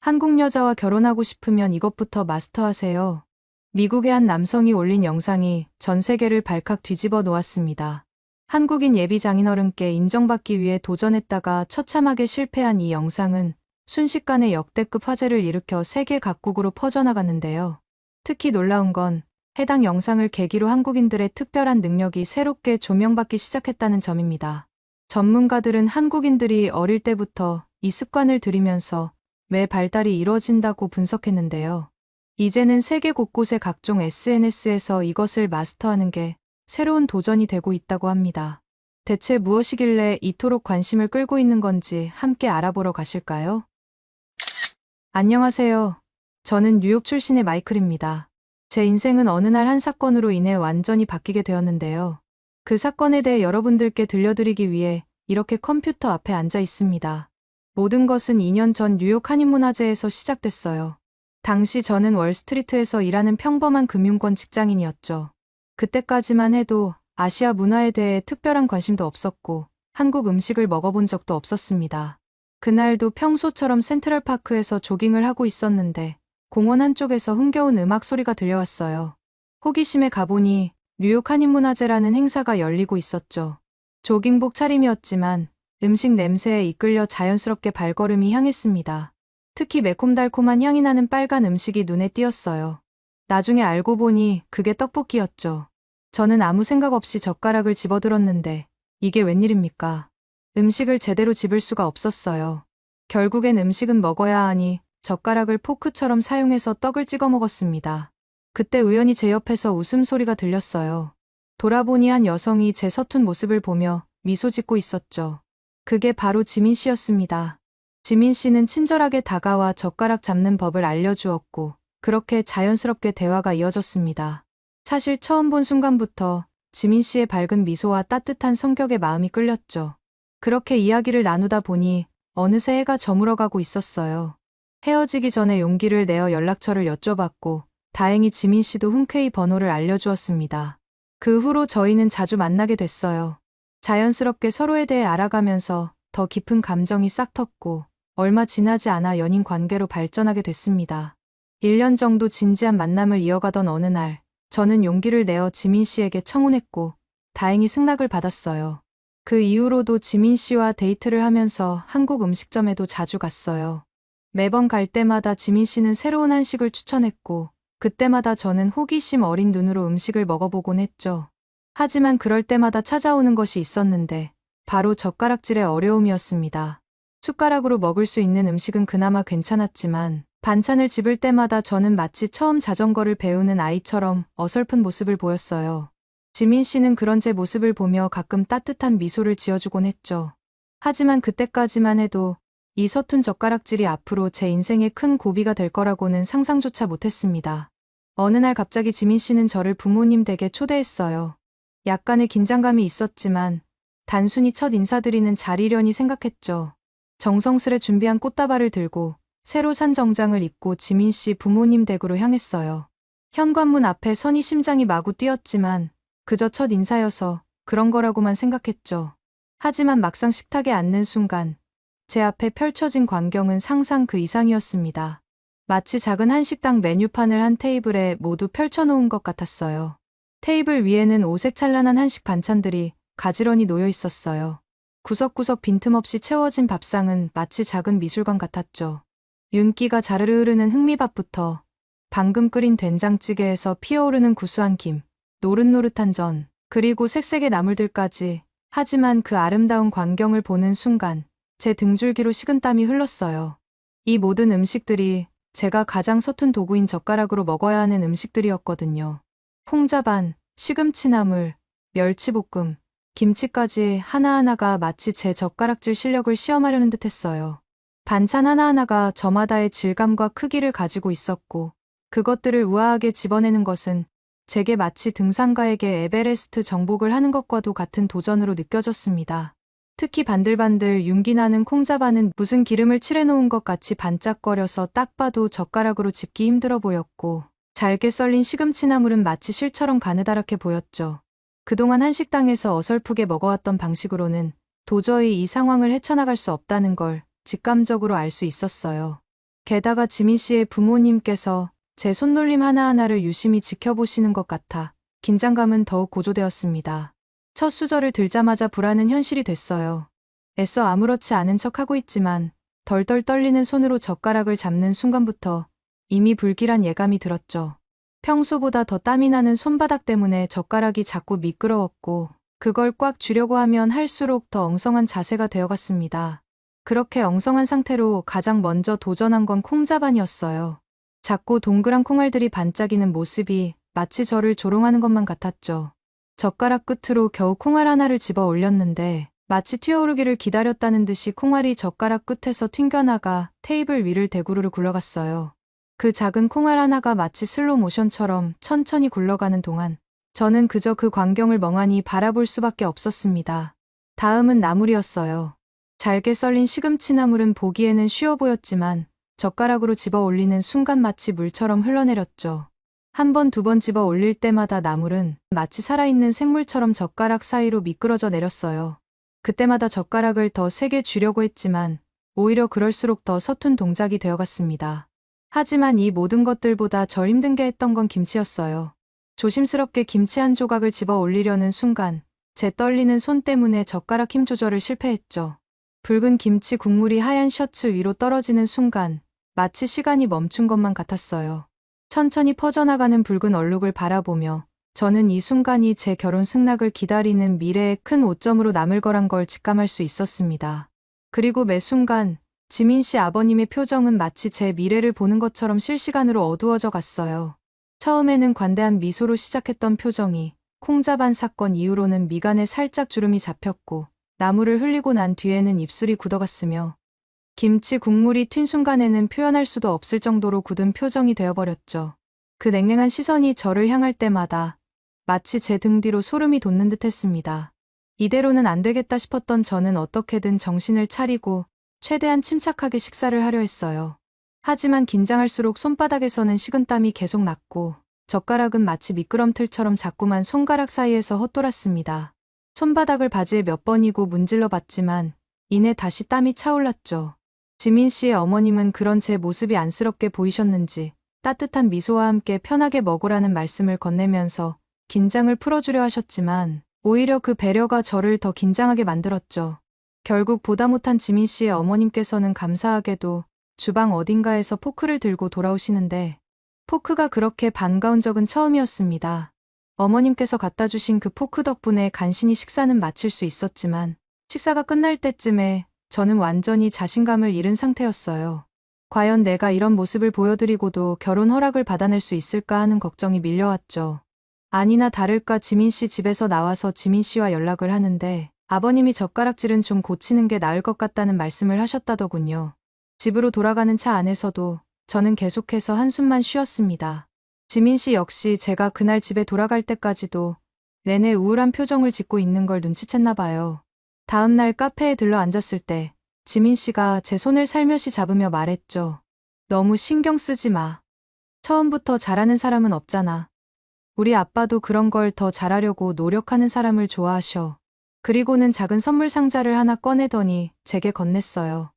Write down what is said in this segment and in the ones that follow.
한국 여자와 결혼하고 싶으면 이것부터 마스터하세요. 미국의 한 남성이 올린 영상이 전 세계를 발칵 뒤집어 놓았습니다. 한국인 예비 장인어른께 인정받기 위해 도전했다가 처참하게 실패한 이 영상은 순식간에 역대급 화제를 일으켜 세계 각국으로 퍼져나갔는데요. 특히 놀라운 건 해당 영상을 계기로 한국인들의 특별한 능력이 새롭게 조명받기 시작했다는 점입니다. 전문가들은 한국인들이 어릴 때부터 이 습관을 들이면서 왜 발달이 이루어진다고 분석했는데요. 이제는 세계 곳곳의 각종 SNS에서 이것을 마스터하는 게 새로운 도전이 되고 있다고 합니다. 대체 무엇이길래 이토록 관심을 끌고 있는 건지 함께 알아보러 가실까요? 안녕하세요. 저는 뉴욕 출신의 마이클입니다. 제 인생은 어느 날 한 사건으로 인해 완전히 바뀌게 되었는데요. 그 사건에 대해 여러분들께 들려드리기 위해 이렇게 컴퓨터 앞에 앉아 있습니다. 모든 것은 2년 전 뉴욕 한인문화재에서 시작됐어요. 당시 저는 월스트리트에서 일하는 평범한 금융권 직장인이었죠. 그때까지만 해도 아시아 문화에 대해 특별한 관심도 없었고 한국 음식을 먹어본 적도 없었습니다. 그날도 평소처럼 센트럴파크에서 조깅을 하고 있었는데 공원 한쪽에서 흥겨운 음악 소리가 들려왔어요. 호기심에 가보니 뉴욕 한인문화재라는 행사가 열리고 있었죠. 조깅복 차림이었지만 음식 냄새에 이끌려 자연스럽게 발걸음이 향했습니다. 특히 매콤달콤한 향이 나는 빨간 음식이 눈에 띄었어요. 나중에 알고 보니 그게 떡볶이였죠. 저는 아무 생각 없이 젓가락을 집어들었는데 이게 웬일입니까? 음식을 제대로 집을 수가 없었어요. 결국엔 음식은 먹어야 하니 젓가락을 포크처럼 사용해서 떡을 찍어 먹었습니다. 그때 우연히 제 옆에서 웃음소리가 들렸어요. 돌아보니 한 여성이 제 서툰 모습을 보며 미소 짓고 있었죠. 그게 바로 지민 씨였습니다. 지민 씨는 친절하게 다가와 젓가락 잡는 법을 알려주었고 그렇게 자연스럽게 대화가 이어졌습니다. 사실 처음 본 순간부터 지민 씨의 밝은 미소와 따뜻한 성격에 마음이 끌렸죠. 그렇게 이야기를 나누다 보니 어느새 해가 저물어가고 있었어요. 헤어지기 전에 용기를 내어 연락처를 여쭤봤고 다행히 지민 씨도 흔쾌히 번호를 알려주었습니다. 그 후로 저희는 자주 만나게 됐어요. 자연스럽게 서로에 대해 알아가면서 더 깊은 감정이 싹 텄고 얼마 지나지 않아 연인 관계로 발전하게 됐습니다. 1년 정도 진지한 만남을 이어가던 어느 날 저는 용기를 내어 지민 씨에게 청혼했고 다행히 승낙을 받았어요. 그 이후로도 지민 씨와 데이트를 하면서 한국 음식점에도 자주 갔어요. 매번 갈 때마다 지민 씨는 새로운 한식을 추천했고 그때마다 저는 호기심 어린 눈으로 음식을 먹어보곤 했죠. 하지만 그럴 때마다 찾아오는 것이 있었는데 바로 젓가락질의 어려움이었습니다. 숟가락으로 먹을 수 있는 음식은 그나마 괜찮았지만 반찬을 집을 때마다 저는 마치 처음 자전거를 배우는 아이처럼 어설픈 모습을 보였어요. 지민 씨는 그런 제 모습을 보며 가끔 따뜻한 미소를 지어주곤 했죠. 하지만 그때까지만 해도 이 서툰 젓가락질이 앞으로 제 인생에 큰 고비가 될 거라고는 상상조차 못했습니다. 어느 날 갑자기 지민 씨는 저를 부모님 댁에 초대했어요. 약간의 긴장감이 있었지만 단순히 첫 인사드리는 자리려니 생각했죠. 정성스레 준비한 꽃다발을 들고 새로 산 정장을 입고 지민 씨 부모님 댁으로 향했어요. 현관문 앞에 서니 심장이 마구 뛰었지만 그저 첫 인사여서 그런 거라고만 생각했죠. 하지만 막상 식탁에 앉는 순간 제 앞에 펼쳐진 광경은 상상 그 이상이었습니다. 마치 작은 한식당 메뉴판을 한 테이블에 모두 펼쳐놓은 것 같았어요. 테이블 위에는 오색찬란한 한식 반찬들이 가지런히 놓여 있었어요. 구석구석 빈틈없이 채워진 밥상은 마치 작은 미술관 같았죠. 윤기가 자르르 흐르는 흑미밥부터 방금 끓인 된장찌개에서 피어오르는 구수한 김, 노릇노릇한 전, 그리고 색색의 나물들까지. 하지만 그 아름다운 광경을 보는 순간 제 등줄기로 식은땀이 흘렀어요. 이 모든 음식들이 제가 가장 서툰 도구인 젓가락으로 먹어야 하는 음식들이었거든요. 콩자반, 시금치나물, 멸치볶음, 김치까지 하나하나가 마치 제 젓가락질 실력을 시험하려는 듯했어요. 반찬 하나하나가 저마다의 질감과 크기를 가지고 있었고 그것들을 우아하게 집어내는 것은 제게 마치 등산가에게 에베레스트 정복을 하는 것과도 같은 도전으로 느껴졌습니다. 특히 반들반들 윤기 나는 콩자반은 무슨 기름을 칠해놓은 것 같이 반짝거려서 딱 봐도 젓가락으로 집기 힘들어 보였고 잘게 썰린 시금치나물은 마치 실처럼 가느다랗게 보였죠. 그동안 한식당에서 어설프게 먹어왔던 방식으로는 도저히 이 상황을 헤쳐나갈 수 없다는 걸 직감적으로 알 수 있었어요. 게다가 지민 씨의 부모님께서 제 손놀림 하나하나를 유심히 지켜보시는 것 같아 긴장감은 더욱 고조되었습니다. 첫 수저를 들자마자 불안은 현실이 됐어요. 애써 아무렇지 않은 척하고 있지만 덜덜 떨리는 손으로 젓가락을 잡는 순간부터 이미 불길한 예감이 들었죠. 평소보다 더 땀이 나는 손바닥 때문에 젓가락이 자꾸 미끄러웠고 그걸 꽉 쥐려고 하면 할수록 더 엉성한 자세가 되어갔습니다. 그렇게 엉성한 상태로 가장 먼저 도전한 건 콩자반이었어요. 작고 동그란 콩알들이 반짝이는 모습이 마치 저를 조롱하는 것만 같았죠. 젓가락 끝으로 겨우 콩알 하나를 집어 올렸는데 마치 튀어오르기를 기다렸다는 듯이 콩알이 젓가락 끝에서 튕겨나가 테이블 위를 대구르르 굴러갔어요. 그 작은 콩알 하나가 마치 슬로 모션처럼 천천히 굴러가는 동안 저는 그저 그 광경을 멍하니 바라볼 수밖에 없었습니다. 다음은 나물이었어요. 잘게 썰린 시금치 나물은 보기에는 쉬워 보였지만 젓가락으로 집어 올리는 순간 마치 물처럼 흘러내렸죠. 한 번, 두 번 집어 올릴 때마다 나물은 마치 살아있는 생물처럼 젓가락 사이로 미끄러져 내렸어요. 그때마다 젓가락을 더 세게 쥐려고 했지만 오히려 그럴수록 더 서툰 동작이 되어갔습니다. 하지만 이 모든 것들보다 절 힘든 게 했던 건 김치였어요. 조심스럽게 김치 한 조각을 집어 올리려는 순간 제 떨리는 손 때문에 젓가락 힘 조절을 실패했죠. 붉은 김치 국물이 하얀 셔츠 위로 떨어지는 순간 마치 시간이 멈춘 것만 같았어요. 천천히 퍼져나가는 붉은 얼룩을 바라보며 저는 이 순간이 제 결혼 승낙을 기다리는 미래의 큰 오점으로 남을 거란 걸 직감할 수 있었습니다. 그리고 매 순간 지민 씨 아버님의 표정은 마치 제 미래를 보는 것처럼 실시간으로 어두워져 갔어요. 처음에는 관대한 미소로 시작했던 표정이 콩자반 사건 이후로는 미간에 살짝 주름이 잡혔고 나물을 흘리고 난 뒤에는 입술이 굳어갔으며 김치 국물이 튄 순간에는 표현할 수도 없을 정도로 굳은 표정이 되어버렸죠. 그 냉랭한 시선이 저를 향할 때마다 마치 제 등 뒤로 소름이 돋는 듯 했습니다. 이대로는 안 되겠다 싶었던 저는 어떻게든 정신을 차리고 최대한 침착하게 식사를 하려 했어요. 하지만 긴장할수록 손바닥에서는 식은땀이 계속 났고 젓가락은 마치 미끄럼틀처럼 자꾸만 손가락 사이에서 헛돌았습니다. 손바닥을 바지에 몇 번이고 문질러 봤지만 이내 다시 땀이 차올랐죠. 지민 씨의 어머님은 그런 제 모습이 안쓰럽게 보이셨는지 따뜻한 미소와 함께 편하게 먹으라는 말씀을 건네면서 긴장을 풀어주려 하셨지만 오히려 그 배려가 저를 더 긴장하게 만들었죠. 결국 보다 못한 지민 씨의 어머님께서는 감사하게도 주방 어딘가에서 포크를 들고 돌아오시는데 포크가 그렇게 반가운 적은 처음이었습니다. 어머님께서 갖다 주신 그 포크 덕분에 간신히 식사는 마칠 수 있었지만 식사가 끝날 때쯤에 저는 완전히 자신감을 잃은 상태였어요. 과연 내가 이런 모습을 보여드리고도 결혼 허락을 받아낼 수 있을까 하는 걱정이 밀려왔죠. 아니나 다를까 지민 씨 집에서 나와서 지민 씨와 연락을 하는데 아버님이 젓가락질은 좀 고치는 게 나을 것 같다는 말씀을 하셨다더군요. 집으로 돌아가는 차 안에서도 저는 계속해서 한숨만 쉬었습니다. 지민 씨 역시 제가 그날 집에 돌아갈 때까지도 내내 우울한 표정을 짓고 있는 걸 눈치챘나 봐요. 다음 날 카페에 들러 앉았을 때 지민 씨가 제 손을 살며시 잡으며 말했죠. 너무 신경 쓰지 마. 처음부터 잘하는 사람은 없잖아. 우리 아빠도 그런 걸 더 잘하려고 노력하는 사람을 좋아하셔. 그리고는 작은 선물 상자를 하나 꺼내더니 제게 건넸어요.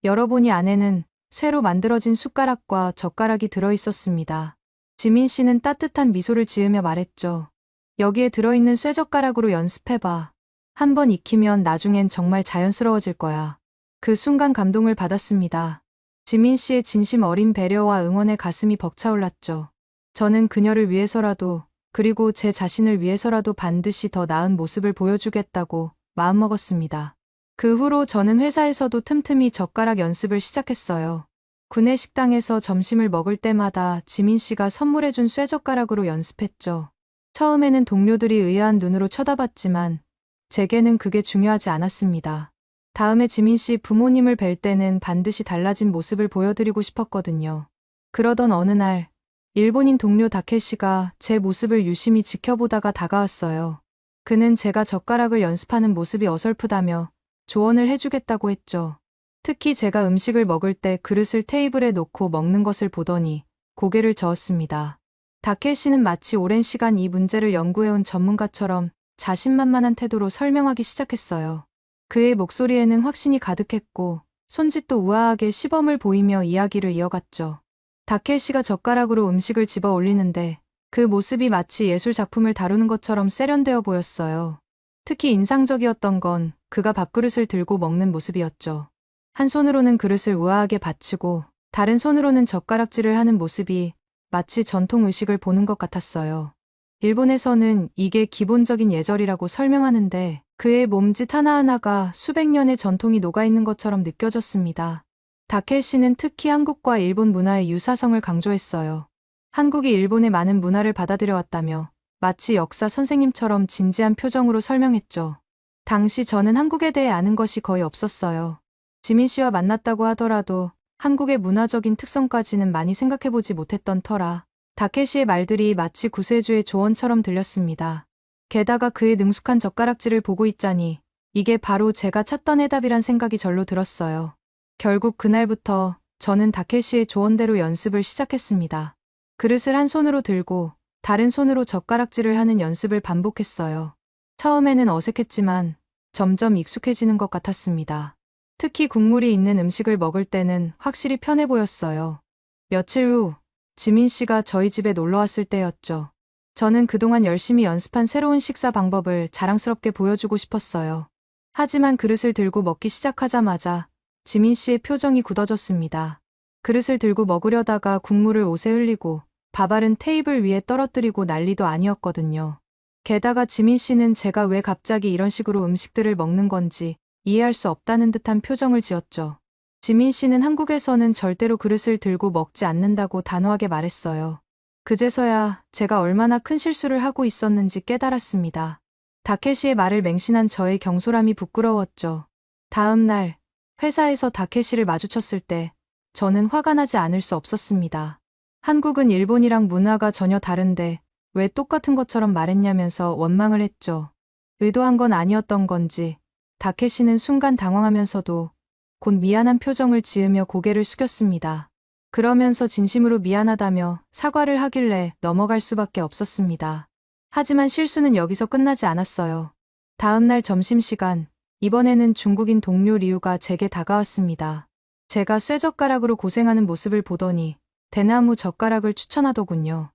열어보니 안에는 쇠로 만들어진 숟가락과 젓가락이 들어있었습니다. 지민 씨는 따뜻한 미소를 지으며 말했죠. 여기에 들어있는 쇠젓가락으로 연습해봐. 한번 익히면 나중엔 정말 자연스러워질 거야. 그 순간 감동을 받았습니다. 지민 씨의 진심 어린 배려와 응원에 가슴이 벅차올랐죠. 저는 그녀를 위해서라도 그리고 제 자신을 위해서라도 반드시 더 나은 모습을 보여주겠다고 마음먹었습니다. 그 후로 저는 회사에서도 틈틈이 젓가락 연습을 시작했어요. 구내 식당에서 점심을 먹을 때마다 지민 씨가 선물해준 쇠젓가락으로 연습했죠. 처음에는 동료들이 의아한 눈으로 쳐다봤지만 제게는 그게 중요하지 않았습니다. 다음에 지민 씨 부모님을 뵐 때는 반드시 달라진 모습을 보여드리고 싶었거든요. 그러던 어느 날 일본인 동료 다케시가 제 모습을 유심히 지켜보다가 다가왔어요. 그는 제가 젓가락을 연습하는 모습이 어설프다며 조언을 해주겠다고 했죠. 특히 제가 음식을 먹을 때 그릇을 테이블에 놓고 먹는 것을 보더니 고개를 저었습니다. 다케시는 마치 오랜 시간 이 문제를 연구해온 전문가처럼 자신만만한 태도로 설명하기 시작했어요. 그의 목소리에는 확신이 가득했고 손짓도 우아하게 시범을 보이며 이야기를 이어갔죠. 다케시가 젓가락으로 음식을 집어 올리는데 그 모습이 마치 예술 작품을 다루는 것처럼 세련되어 보였어요. 특히 인상적이었던 건 그가 밥그릇을 들고 먹는 모습이었죠. 한 손으로는 그릇을 우아하게 받치고 다른 손으로는 젓가락질을 하는 모습이 마치 전통 의식을 보는 것 같았어요. 일본에서는 이게 기본적인 예절이라고 설명하는데 그의 몸짓 하나하나가 수백 년의 전통이 녹아있는 것처럼 느껴졌습니다. 다케시는 특히 한국과 일본 문화의 유사성을 강조했어요. 한국이 일본의 많은 문화를 받아들여왔다며 마치 역사 선생님처럼 진지한 표정으로 설명했죠. 당시 저는 한국에 대해 아는 것이 거의 없었어요. 지민 씨와 만났다고 하더라도 한국의 문화적인 특성까지는 많이 생각해보지 못했던 터라 다케시의 말들이 마치 구세주의 조언처럼 들렸습니다. 게다가 그의 능숙한 젓가락질을 보고 있자니 이게 바로 제가 찾던 해답이란 생각이 절로 들었어요. 결국 그날부터 저는 다케시의 조언대로 연습을 시작했습니다. 그릇을 한 손으로 들고 다른 손으로 젓가락질을 하는 연습을 반복했어요. 처음에는 어색했지만 점점 익숙해지는 것 같았습니다. 특히 국물이 있는 음식을 먹을 때는 확실히 편해 보였어요. 며칠 후 지민 씨가 저희 집에 놀러 왔을 때였죠. 저는 그동안 열심히 연습한 새로운 식사 방법을 자랑스럽게 보여주고 싶었어요. 하지만 그릇을 들고 먹기 시작하자마자 지민 씨의 표정이 굳어졌습니다. 그릇을 들고 먹으려다가 국물을 옷에 흘리고 밥알은 테이블 위에 떨어뜨리고 난리도 아니었거든요. 게다가 지민 씨는 제가 왜 갑자기 이런 식으로 음식들을 먹는 건지 이해할 수 없다는 듯한 표정을 지었죠. 지민 씨는 한국에서는 절대로 그릇을 들고 먹지 않는다고 단호하게 말했어요. 그제서야 제가 얼마나 큰 실수를 하고 있었는지 깨달았습니다. 다케시의 말을 맹신한 저의 경솔함이 부끄러웠죠. 다음 날 회사에서 다케시를 마주쳤을 때 저는 화가 나지 않을 수 없었습니다. 한국은 일본이랑 문화가 전혀 다른데 왜 똑같은 것처럼 말했냐면서 원망을 했죠. 의도한 건 아니었던 건지 다케시는 순간 당황하면서도 곧 미안한 표정을 지으며 고개를 숙였습니다. 그러면서 진심으로 미안하다며 사과를 하길래 넘어갈 수밖에 없었습니다. 하지만 실수는 여기서 끝나지 않았어요. 다음 날 점심시간, 이번에는 중국인 동료 리우가 제게 다가왔습니다. 제가 쇠젓가락으로 고생하는 모습을 보더니 대나무 젓가락을 추천하더군요.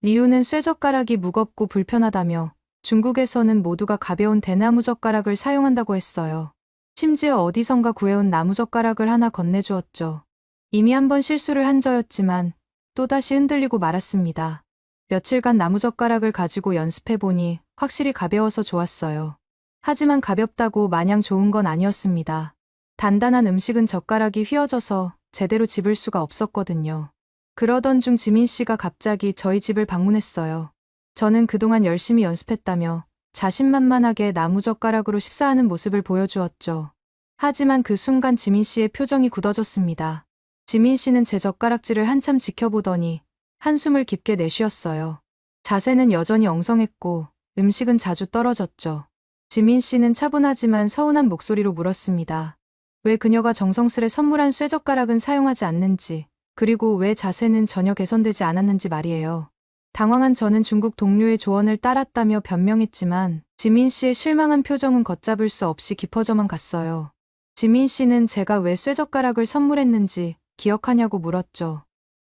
리우는 쇠젓가락이 무겁고 불편하다며 중국에서는 모두가 가벼운 대나무 젓가락을 사용한다고 했어요. 심지어 어디선가 구해온 나무젓가락을 하나 건네주었죠. 이미 한 번 실수를 한 저였지만 또다시 흔들리고 말았습니다. 며칠간 나무젓가락을 가지고 연습해보니 확실히 가벼워서 좋았어요. 하지만 가볍다고 마냥 좋은 건 아니었습니다. 단단한 음식은 젓가락이 휘어져서 제대로 집을 수가 없었거든요. 그러던 중 지민 씨가 갑자기 저희 집을 방문했어요. 저는 그동안 열심히 연습했다며 자신만만하게 나무젓가락으로 식사하는 모습을 보여주었죠. 하지만 그 순간 지민 씨의 표정이 굳어졌습니다. 지민 씨는 제 젓가락질을 한참 지켜보더니 한숨을 깊게 내쉬었어요. 자세는 여전히 엉성했고 음식은 자주 떨어졌죠. 지민 씨는 차분하지만 서운한 목소리로 물었습니다. 왜 그녀가 정성스레 선물한 쇠젓가락은 사용하지 않는지, 그리고 왜 자세는 전혀 개선되지 않았는지 말이에요. 당황한 저는 중국 동료의 조언을 따랐다며 변명했지만 지민 씨의 실망한 표정은 걷잡을 수 없이 깊어져만 갔어요. 지민 씨는 제가 왜 쇠젓가락을 선물했는지 기억하냐고 물었죠.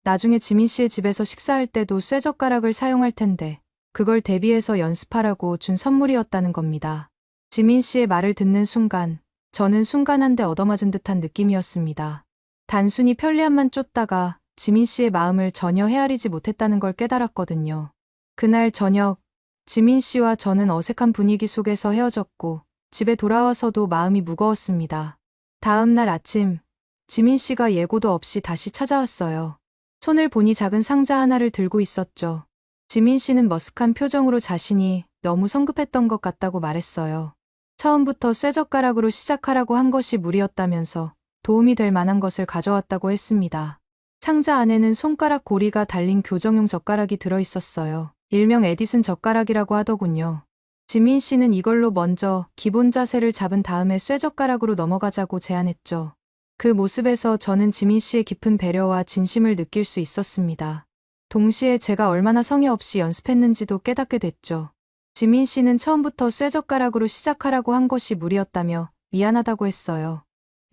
나중에 지민 씨의 집에서 식사할 때도 쇠젓가락을 사용할 텐데 그걸 대비해서 연습하라고 준 선물이었다는 겁니다. 지민 씨의 말을 듣는 순간 저는 순간 한 대 얻어맞은 듯한 느낌이었습니다. 단순히 편리함만 쫓다가 지민 씨의 마음을 전혀 헤아리지 못했다는 걸 깨달았거든요. 그날 저녁, 지민 씨와 저는 어색한 분위기 속에서 헤어졌고 집에 돌아와서도 마음이 무거웠습니다. 다음 날 아침, 지민 씨가 예고도 없이 다시 찾아왔어요. 손을 보니 작은 상자 하나를 들고 있었죠. 지민 씨는 머쓱한 표정으로 자신이 너무 성급했던 것 같다고 말했어요. 처음부터 쇠젓가락으로 시작하라고 한 것이 무리였다면서 도움이 될 만한 것을 가져왔다고 했습니다. 상자 안에는 손가락 고리가 달린 교정용 젓가락이 들어있었어요. 일명 에디슨 젓가락이라고 하더군요. 지민 씨는 이걸로 먼저 기본 자세를 잡은 다음에 쇠젓가락으로 넘어가자고 제안했죠. 그 모습에서 저는 지민 씨의 깊은 배려와 진심을 느낄 수 있었습니다. 동시에 제가 얼마나 성의 없이 연습했는지도 깨닫게 됐죠. 지민 씨는 처음부터 쇠젓가락으로 시작하라고 한 것이 무리였다며 미안하다고 했어요.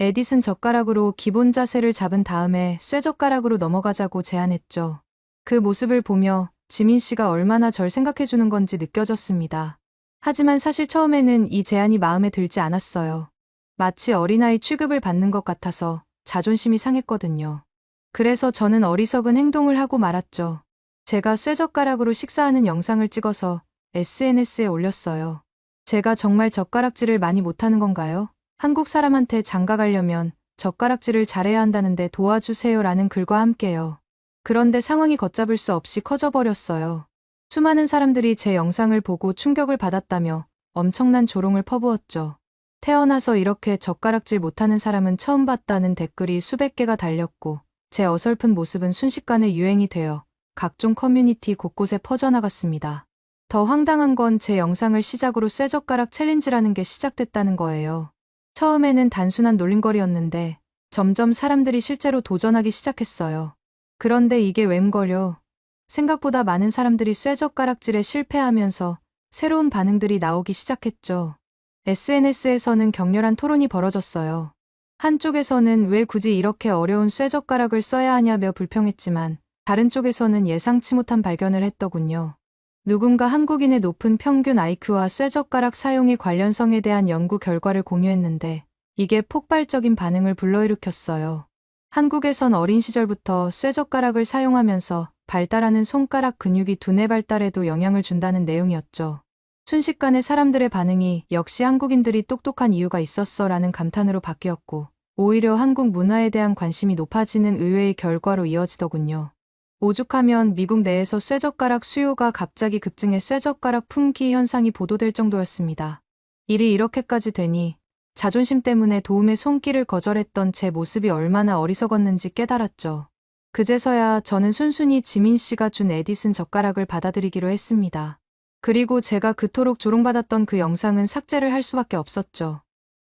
에디슨 젓가락으로 기본 자세를 잡은 다음에 쇠젓가락으로 넘어가자고 제안했죠. 그 모습을 보며 지민 씨가 얼마나 절 생각해주는 건지 느껴졌습니다. 하지만 사실 처음에는 이 제안이 마음에 들지 않았어요. 마치 어린아이 취급을 받는 것 같아서 자존심이 상했거든요. 그래서 저는 어리석은 행동을 하고 말았죠. 제가 쇠젓가락으로 식사하는 영상을 찍어서 SNS에 올렸어요. 제가 정말 젓가락질을 많이 못하는 건가요? 한국 사람한테 장가 가려면 젓가락질을 잘해야 한다는데 도와주세요라는 글과 함께요. 그런데 상황이 걷잡을 수 없이 커져버렸어요. 수많은 사람들이 제 영상을 보고 충격을 받았다며 엄청난 조롱을 퍼부었죠. 태어나서 이렇게 젓가락질 못하는 사람은 처음 봤다는 댓글이 수백 개가 달렸고 제 어설픈 모습은 순식간에 유행이 되어 각종 커뮤니티 곳곳에 퍼져나갔습니다. 더 황당한 건 제 영상을 시작으로 쇠젓가락 챌린지라는 게 시작됐다는 거예요. 처음에는 단순한 놀림거리였는데 점점 사람들이 실제로 도전하기 시작했어요. 그런데 이게 웬걸요? 생각보다 많은 사람들이 쇠젓가락질에 실패하면서 새로운 반응들이 나오기 시작했죠. SNS에서는 격렬한 토론이 벌어졌어요. 한쪽에서는 왜 굳이 이렇게 어려운 쇠젓가락을 써야 하냐며 불평했지만 다른 쪽에서는 예상치 못한 발견을 했더군요. 누군가 한국인의 높은 평균 IQ와 쇠젓가락 사용의 관련성에 대한 연구 결과를 공유했는데 이게 폭발적인 반응을 불러일으켰어요. 한국에선 어린 시절부터 쇠젓가락을 사용하면서 발달하는 손가락 근육이 두뇌 발달에도 영향을 준다는 내용이었죠. 순식간에 사람들의 반응이 역시 한국인들이 똑똑한 이유가 있었어라는 감탄으로 바뀌었고 오히려 한국 문화에 대한 관심이 높아지는 의외의 결과로 이어지더군요. 오죽하면 미국 내에서 쇠젓가락 수요가 갑자기 급증해 쇠젓가락 품귀 현상이 보도될 정도였습니다. 일이 이렇게까지 되니 자존심 때문에 도움의 손길을 거절했던 제 모습이 얼마나 어리석었는지 깨달았죠. 그제서야 저는 순순히 지민 씨가 준 에디슨 젓가락을 받아들이기로 했습니다. 그리고 제가 그토록 조롱받았던 그 영상은 삭제를 할 수밖에 없었죠.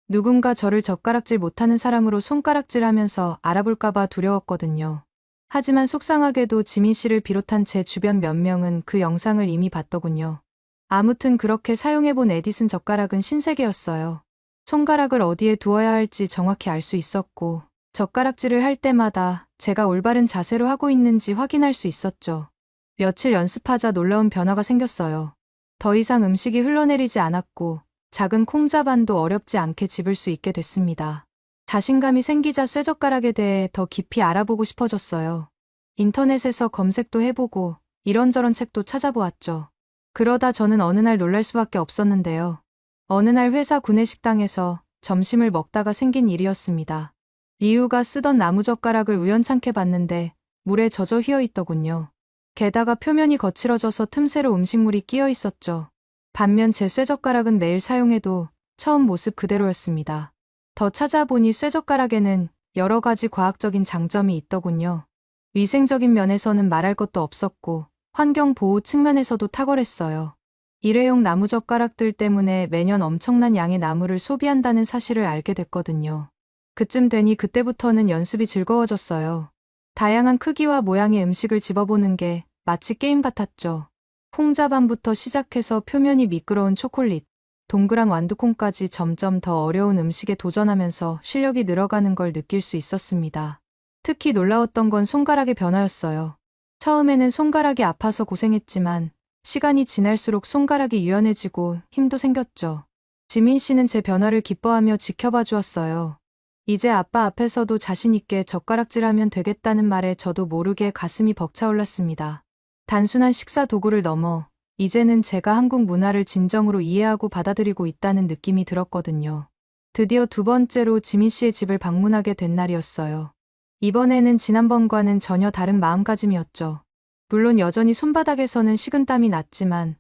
누군가 저를 젓가락질 못하는 사람으로 손가락질하면서 알아볼까봐 두려웠거든요. 하지만 속상하게도 지민 씨를 비롯한 제 주변 몇 명은 그 영상을 이미 봤더군요. 아무튼 그렇게 사용해본 에디슨 젓가락은 신세계였어요. 손가락을 어디에 두어야 할지 정확히 알 수 있었고 젓가락질을 할 때마다 제가 올바른 자세로 하고 있는지 확인할 수 있었죠. 며칠 연습하자 놀라운 변화가 생겼어요. 더 이상 음식이 흘러내리지 않았고 작은 콩자반도 어렵지 않게 집을 수 있게 됐습니다. 자신감이 생기자 쇠젓가락에 대해 더 깊이 알아보고 싶어졌어요. 인터넷에서 검색도 해보고 이런저런 책도 찾아보았죠. 그러다 저는 어느 날 놀랄 수밖에 없었는데요. 어느 날 회사 구내식당에서 점심을 먹다가 생긴 일이었습니다. 리우가 쓰던 나무젓가락을 우연찮게 봤는데 물에 젖어 휘어 있더군요. 게다가 표면이 거칠어져서 틈새로 음식물이 끼어 있었죠. 반면 제 쇠젓가락은 매일 사용해도 처음 모습 그대로였습니다. 더 찾아보니 쇠젓가락에는 여러 가지 과학적인 장점이 있더군요. 위생적인 면에서는 말할 것도 없었고 환경 보호 측면에서도 탁월했어요. 일회용 나무젓가락들 때문에 매년 엄청난 양의 나무를 소비한다는 사실을 알게 됐거든요. 그쯤 되니 그때부터는 연습이 즐거워졌어요. 다양한 크기와 모양의 음식을 집어보는 게 마치 게임 같았죠. 콩자반부터 시작해서 표면이 미끄러운 초콜릿, 동그란 완두콩까지 점점 더 어려운 음식에 도전하면서 실력이 늘어가는 걸 느낄 수 있었습니다. 특히 놀라웠던 건 손가락의 변화였어요. 처음에는 손가락이 아파서 고생했지만 시간이 지날수록 손가락이 유연해지고 힘도 생겼죠. 지민 씨는 제 변화를 기뻐하며 지켜봐 주었어요. 이제 아빠 앞에서도 자신 있게 젓가락질하면 되겠다는 말에 저도 모르게 가슴이 벅차올랐습니다. 단순한 식사 도구를 넘어 이제는 제가 한국 문화를 진정으로 이해하고 받아들이고 있다는 느낌이 들었거든요. 드디어 두 번째로 지민 씨의 집을 방문하게 된 날이었어요. 이번에는 지난번과는 전혀 다른 마음가짐이었죠. 물론 여전히 손바닥에서는 식은땀이 났지만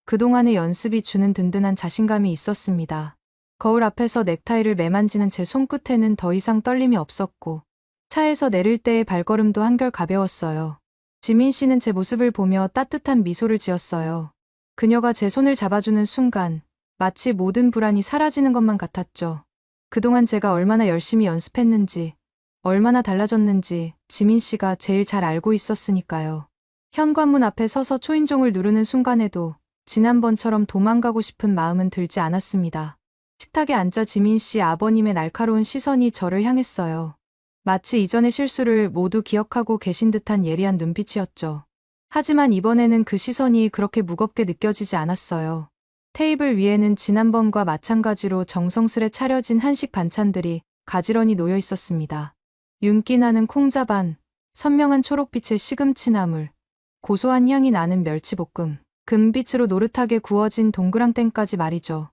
그동안의 연습이 주는 든든한 자신감이 있었습니다. 거울 앞에서 넥타이를 매만지는 제 손끝에는 더 이상 떨림이 없었고 차에서 내릴 때의 발걸음도 한결 가벼웠어요. 지민 씨는 제 모습을 보며 따뜻한 미소를 지었어요. 그녀가 제 손을 잡아주는 순간 마치 모든 불안이 사라지는 것만 같았죠. 그동안 제가 얼마나 열심히 연습했는지, 얼마나 달라졌는지 지민 씨가 제일 잘 알고 있었으니까요. 현관문 앞에 서서 초인종을 누르는 순간에도 지난번처럼 도망가고 싶은 마음은 들지 않았습니다. 식탁에 앉자 지민 씨 아버님의 날카로운 시선이 저를 향했어요. 마치 이전의 실수를 모두 기억하고 계신 듯한 예리한 눈빛이었죠. 하지만 이번에는 그 시선이 그렇게 무겁게 느껴지지 않았어요. 테이블 위에는 지난번과 마찬가지로 정성스레 차려진 한식 반찬들이 가지런히 놓여 있었습니다. 윤기 나는 콩자반, 선명한 초록빛의 시금치나물, 고소한 향이 나는 멸치볶음, 금빛으로 노릇하게 구워진 동그랑땡까지 말이죠.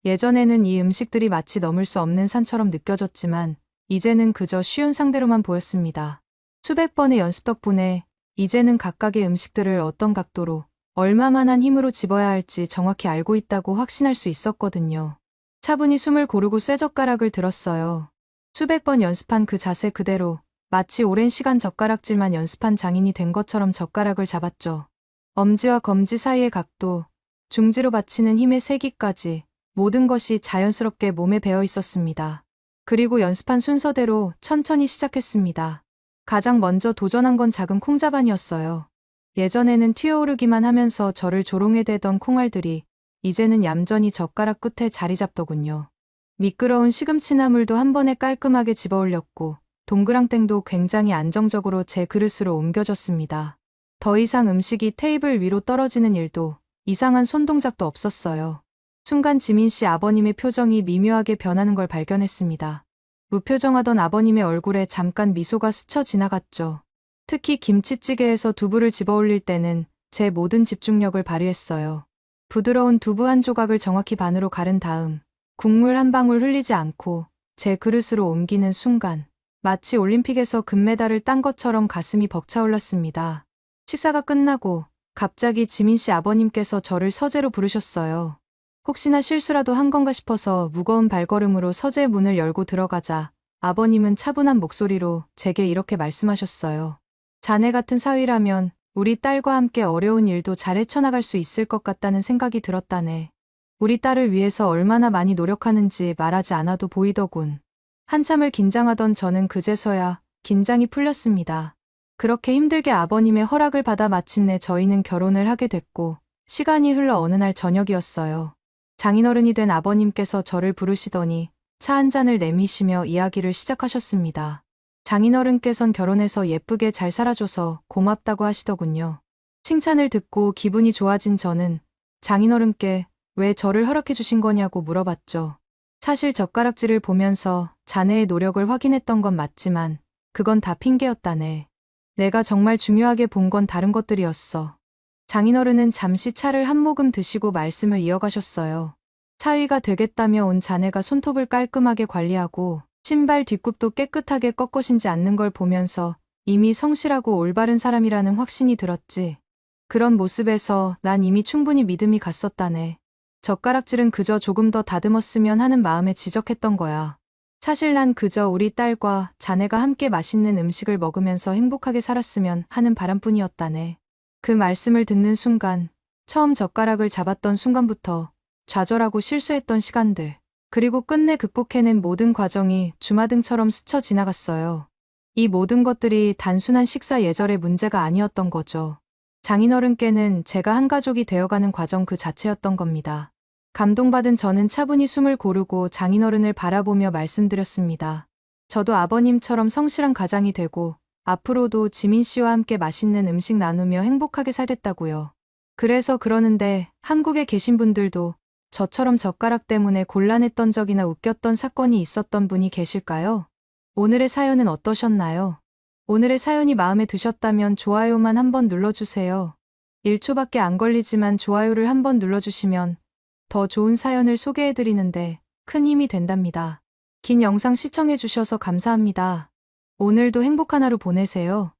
예전에는 이 음식들이 마치 넘을 수 없는 산처럼 느껴졌지만 이제는 그저 쉬운 상대로만 보였습니다. 수백 번의 연습 덕분에 이제는 각각의 음식들을 어떤 각도로 얼마만한 힘으로 집어야 할지 정확히 알고 있다고 확신할 수 있었거든요. 차분히 숨을 고르고 쇠젓가락을 들었어요. 수백 번 연습한 그 자세 그대로 마치 오랜 시간 젓가락질만 연습한 장인이 된 것처럼 젓가락을 잡았죠. 엄지와 검지 사이의 각도, 중지로 받치는 힘의 세기까지 모든 것이 자연스럽게 몸에 배어 있었습니다. 그리고 연습한 순서대로 천천히 시작했습니다. 가장 먼저 도전한 건 작은 콩자반이었어요. 예전에는 튀어오르기만 하면서 저를 조롱해대던 콩알들이 이제는 얌전히 젓가락 끝에 자리 잡더군요. 미끄러운 시금치나물도 한 번에 깔끔하게 집어올렸고 동그랑땡도 굉장히 안정적으로 제 그릇으로 옮겨졌습니다. 더 이상 음식이 테이블 위로 떨어지는 일도 이상한 손동작도 없었어요. 순간 지민 씨 아버님의 표정이 미묘하게 변하는 걸 발견했습니다. 무표정하던 아버님의 얼굴에 잠깐 미소가 스쳐 지나갔죠. 특히 김치찌개에서 두부를 집어올릴 때는 제 모든 집중력을 발휘했어요. 부드러운 두부 한 조각을 정확히 반으로 가른 다음 국물 한 방울 흘리지 않고 제 그릇으로 옮기는 순간 마치 올림픽에서 금메달을 딴 것처럼 가슴이 벅차올랐습니다. 식사가 끝나고 갑자기 지민 씨 아버님께서 저를 서재로 부르셨어요. 혹시나 실수라도 한 건가 싶어서 무거운 발걸음으로 서재 문을 열고 들어가자 아버님은 차분한 목소리로 제게 이렇게 말씀하셨어요. 자네 같은 사위라면 우리 딸과 함께 어려운 일도 잘 헤쳐나갈 수 있을 것 같다는 생각이 들었다네. 우리 딸을 위해서 얼마나 많이 노력하는지 말하지 않아도 보이더군. 한참을 긴장하던 저는 그제서야 긴장이 풀렸습니다. 그렇게 힘들게 아버님의 허락을 받아 마침내 저희는 결혼을 하게 됐고 시간이 흘러 어느 날 저녁이었어요. 장인어른이 된 아버님께서 저를 부르시더니 차 한 잔을 내미시며 이야기를 시작하셨습니다. 장인어른께선 결혼해서 예쁘게 잘 살아줘서 고맙다고 하시더군요. 칭찬을 듣고 기분이 좋아진 저는 장인어른께 왜 저를 허락해 주신 거냐고 물어봤죠. 사실 젓가락질을 보면서 자네의 노력을 확인했던 건 맞지만 그건 다 핑계였다네. 내가 정말 중요하게 본 건 다른 것들이었어. 장인어른은 잠시 차를 한 모금 드시고 말씀을 이어가셨어요. 사위가 되겠다며 온 자네가 손톱을 깔끔하게 관리하고 신발 뒷굽도 깨끗하게 꺾어신지 않는 걸 보면서 이미 성실하고 올바른 사람이라는 확신이 들었지. 그런 모습에서 난 이미 충분히 믿음이 갔었다네. 젓가락질은 그저 조금 더 다듬었으면 하는 마음에 지적했던 거야. 사실 난 그저 우리 딸과 자네가 함께 맛있는 음식을 먹으면서 행복하게 살았으면 하는 바람뿐이었다네. 그 말씀을 듣는 순간, 처음 젓가락을 잡았던 순간부터 좌절하고 실수했던 시간들, 그리고 끝내 극복해낸 모든 과정이 주마등처럼 스쳐 지나갔어요. 이 모든 것들이 단순한 식사 예절의 문제가 아니었던 거죠. 장인어른께는 제가 한 가족이 되어가는 과정 그 자체였던 겁니다. 감동받은 저는 차분히 숨을 고르고 장인어른을 바라보며 말씀드렸습니다. 저도 아버님처럼 성실한 가장이 되고 앞으로도 지민 씨와 함께 맛있는 음식 나누며 행복하게 살겠다고요. 그래서 그러는데 한국에 계신 분들도 저처럼 젓가락 때문에 곤란했던 적이나 웃겼던 사건이 있었던 분이 계실까요? 오늘의 사연은 어떠셨나요? 오늘의 사연이 마음에 드셨다면 좋아요만 한번 눌러주세요. 1초밖에 안 걸리지만 좋아요를 한번 눌러주시면 더 좋은 사연을 소개해드리는데 큰 힘이 된답니다. 긴 영상 시청해주셔서 감사합니다. 오늘도 행복한 하루 보내세요.